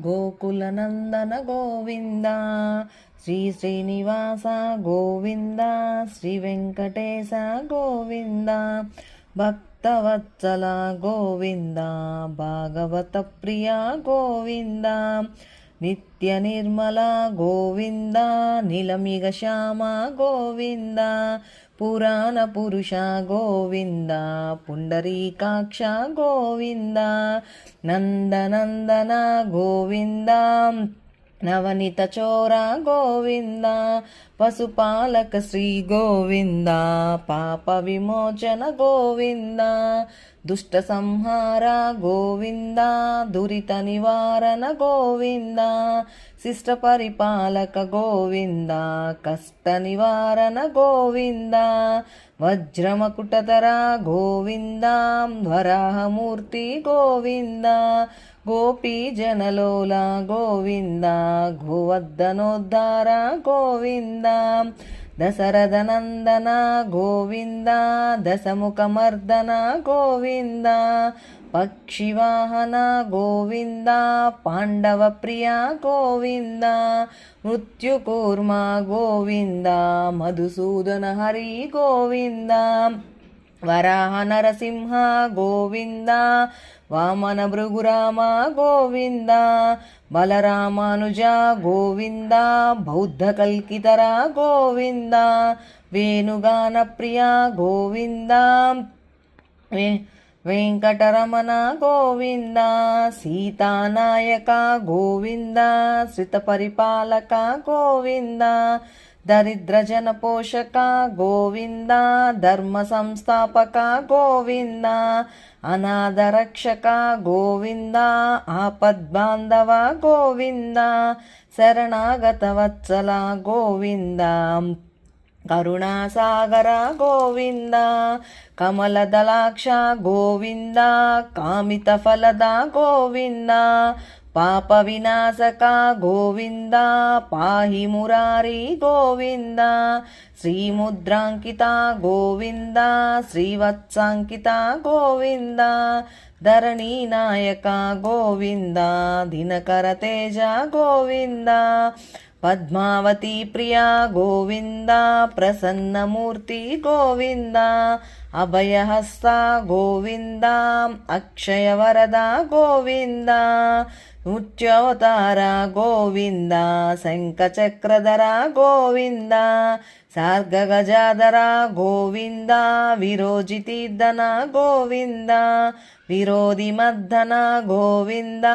గోకులనందన గోవింద శ్రీ శ్రీనివాస గోవింద శ్రీ వెంకటేశ గోవింద భక్తవత్సల గోవింద భాగవత ప్రియ గోవింద నిత్య నిర్మల గోవింద నిలమిగ శ్యామ గోవింద పురాణ పురుష గోవింద పుండరీకాక్ష గోవింద నందనందన గోవింద నవనిత చోర గోవింద పశుపాలక శ్రీ గోవింద పాప విమోచన గోవింద దుష్ట సంహార గోవింద దురిత నివారణ గోవింద శిష్ట పరిపాలక గోవింద కష్ట నివారణ గోవింద వజ్రమకుటధర గోవింద వరాహమూర్తి గోవింద గోపీ జనలోల గోవింద గోవర్ధనోద్ధార గోవింద దశరథ నందన గోవింద దశముఖమర్దన గోవింద పక్షివాహన గోవింద పాండవ ప్రియ గోవింద మృత్యుకూర్మ గోవింద మధుసూదన హరి గోవింద వరాహ నరసింహ గోవింద వామన భృగురామ గోవింద బలరామానుజ గోవింద బౌద్ధ కల్కితర గోవింద వేణుగాన ప్రియ గోవింద వెంకటరమణ గోవింద సీతానాయక గోవింద శ్రిత పరిపాలక గోవింద దరిద్ర జన పోషక గోవింద ధర్మ సంస్థాపక గోవింద అనాథ రక్షక గోవింద ఆపద్బాంధవ గోవింద శరణాగత వత్సల గోవింద కరుణాసాగర గోవింద కమలదలాక్ష గోవింద కామిత ఫలద గోవింద పాప వినాశక గోవింద పాహి మురారి గోవింద శ్రీముద్రాంకిత గోవింద శ్రీవత్సాంకిత గోవింద ధరణీ నాయక గోవింద దినకర తేజ గోవింద పద్మావతి ప్రియ గోవింద ప్రసన్నమూర్తి గోవింద అభయహస్త గోవింద అక్షయవరద గోవింద ముత్యావతార గోవింద శంఖచక్రధర గోవింద సార్గగజాధర గోవింద విరోజితీర్ధన గోవింద విరోధి మర్దన గోవింద